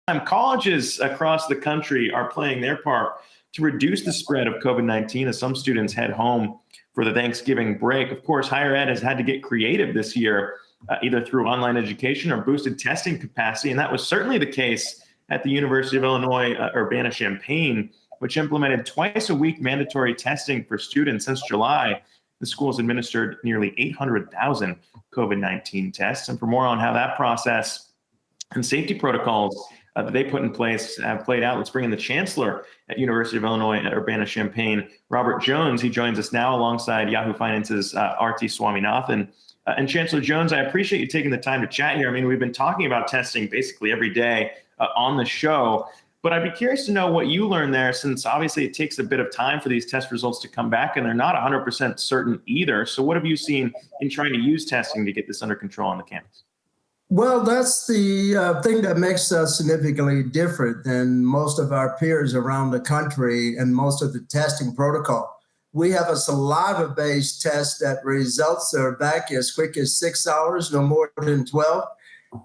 Colleges across the country are playing their part to reduce the spread of COVID-19 as some students head home for the Thanksgiving break. Of course, higher ed has had to get creative this year, either through online education or boosted testing capacity. And that was certainly the case at the University of Illinois Urbana-Champaign, which implemented twice a week mandatory testing for students since July. The school has administered nearly 800,000 COVID-19 tests. And for more on how that process and safety protocols that they put in place have played out, let's bring in the Chancellor at University of Illinois at Urbana-Champaign, Robert Jones. He joins us now alongside Yahoo Finance's R.T. Swaminathan. And Chancellor Jones, I appreciate you taking the time to chat here. I mean, we've been talking about testing basically every day on the show, but I'd be curious to know what you learned there, since obviously it takes a bit of time for these test results to come back, and they're not 100% certain either. So what have you seen in trying to use testing to get this under control on the campus? Well, that's the thing that makes us significantly different than most of our peers around the country and most of the testing protocol. We have a saliva-based test that results are back as quick as 6 hours, no more than 12.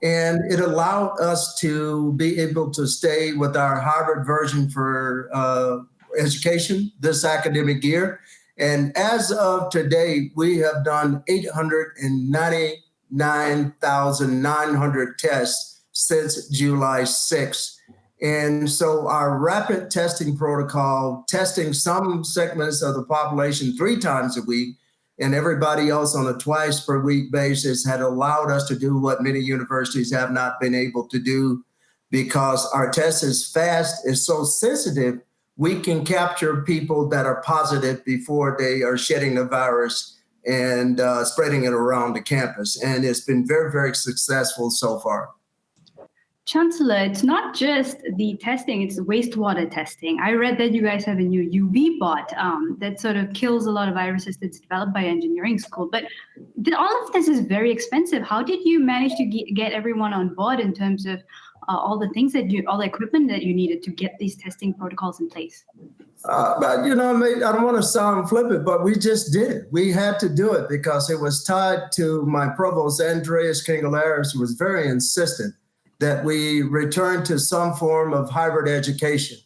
And it allowed us to be able to stay with our hybrid version for education this academic year. And as of today, we have done 899,900 tests since July 6th. And so our rapid testing protocol, testing some segments of the population 3 times a week, and everybody else on a twice per week basis, had allowed us to do what many universities have not been able to do, because our test is fast, is so sensitive, we can capture people that are positive before they are shedding the virus and spreading it around the campus. And it's been very, very successful so far. Chancellor, it's not just the testing, it's wastewater testing. I read that you guys have a new UV bot that sort of kills a lot of viruses that's developed by engineering school. But all of this is very expensive. How did you manage to get everyone on board in terms of all the equipment that you needed to get these testing protocols in place? But, you know, I don't want to sound flippant, but we just did it. We had to do it because it was tied to my provost, Andreas Kingalaris, who was very insistent that we return to some form of hybrid education.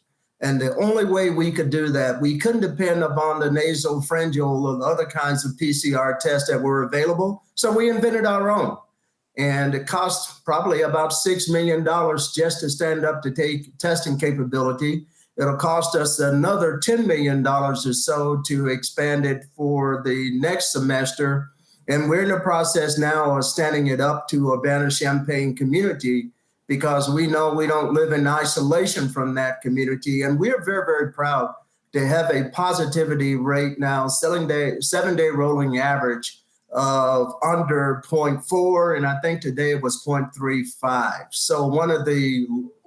And the only way we could do that, we couldn't depend upon the nasopharyngeal and other kinds of PCR tests that were available. So we invented our own. And it cost probably about $6 million just to stand up to take testing capability. It'll cost us another $10 million or so to expand it for the next semester. And we're in the process now of standing it up to Urbana-Champaign community, because we know we don't live in isolation from that community. And we're very, very proud to have a positivity rate now, 7-day rolling average of under 0.4. And I think today it was 0.35. So one of the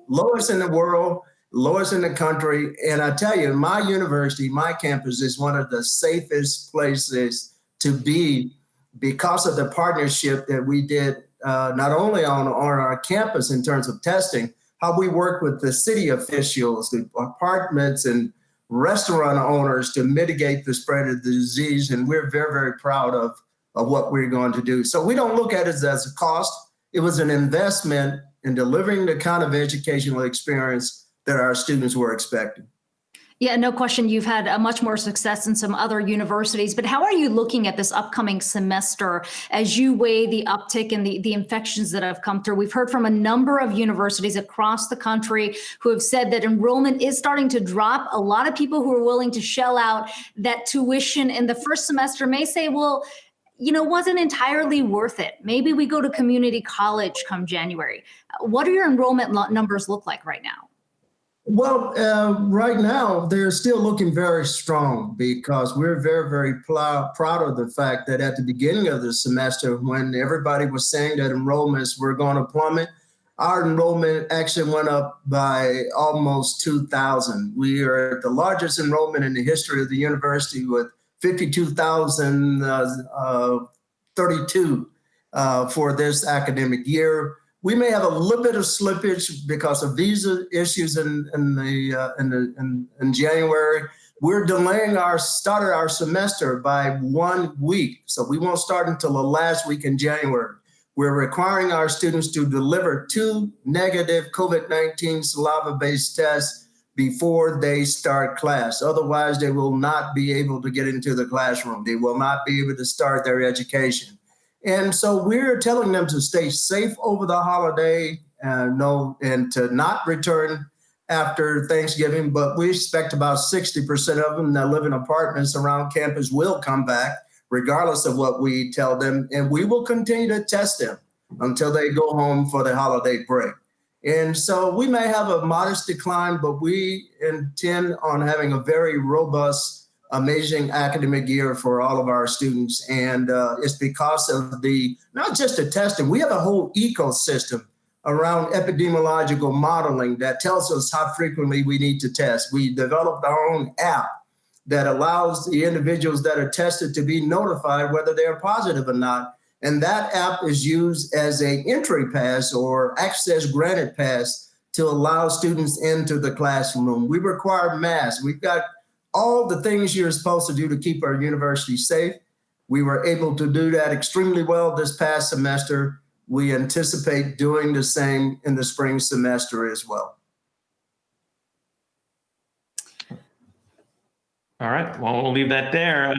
lowest in the world, lowest in the country. And I tell you, my university, my campus is one of the safest places to be because of the partnership that we did not only on our campus in terms of testing, how we work with the city officials, the apartments and restaurant owners to mitigate the spread of the disease. And we're very, very proud of what we're going to do. So we don't look at it as a cost. It was an investment in delivering the kind of educational experience that our students were expecting. Yeah, no question. You've had much more success in some other universities, but how are you looking at this upcoming semester as you weigh the uptick in the infections that have come through? We've heard from a number of universities across the country who have said that enrollment is starting to drop. A lot of people who are willing to shell out that tuition in the first semester may say, well, you know, wasn't entirely worth it. Maybe we go to community college come January. What do your enrollment numbers look like right now? Well, right now, they're still looking very strong because we're very, very proud of the fact that at the beginning of the semester, when everybody was saying that enrollments were going to plummet, our enrollment actually went up by almost 2,000. We are the largest enrollment in the history of the university with 52,032 for this academic year. We may have a little bit of slippage because of visa issues in January. We're delaying our semester by 1 week. So we won't start until the last week in January. we're requiring our students to deliver 2 negative COVID-19 saliva-based tests before they start class. Otherwise, they will not be able to get into the classroom. They will not be able to start their education. And so we're telling them to stay safe over the holiday and to not return after Thanksgiving, but we expect about 60% of them that live in apartments around campus will come back, regardless of what we tell them, and we will continue to test them until they go home for the holiday break. And so we may have a modest decline, but we intend on having a very robust, amazing academic year for all of our students. And it's because of not just the testing, we have a whole ecosystem around epidemiological modeling that tells us how frequently we need to test. We developed our own app that allows the individuals that are tested to be notified whether they're positive or not. And that app is used as an entry pass or access granted pass to allow students into the classroom. We require masks. We've got all the things you're supposed to do to keep our university safe. We were able to do that extremely well this past semester. We anticipate doing the same in the spring semester as well. All right. Well, we'll leave that there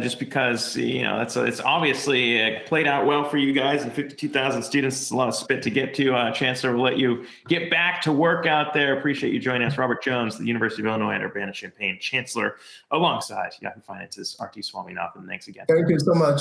just because, it's obviously played out well for you guys and 52,000 students. It's a lot of spit to get to. Chancellor, we'll let you get back to work out there. Appreciate you joining us. Robert Jones, the University of Illinois at Urbana-Champaign Chancellor, alongside Yahoo Finance's R.T. Swaminathan. Thanks again. Thank you so much.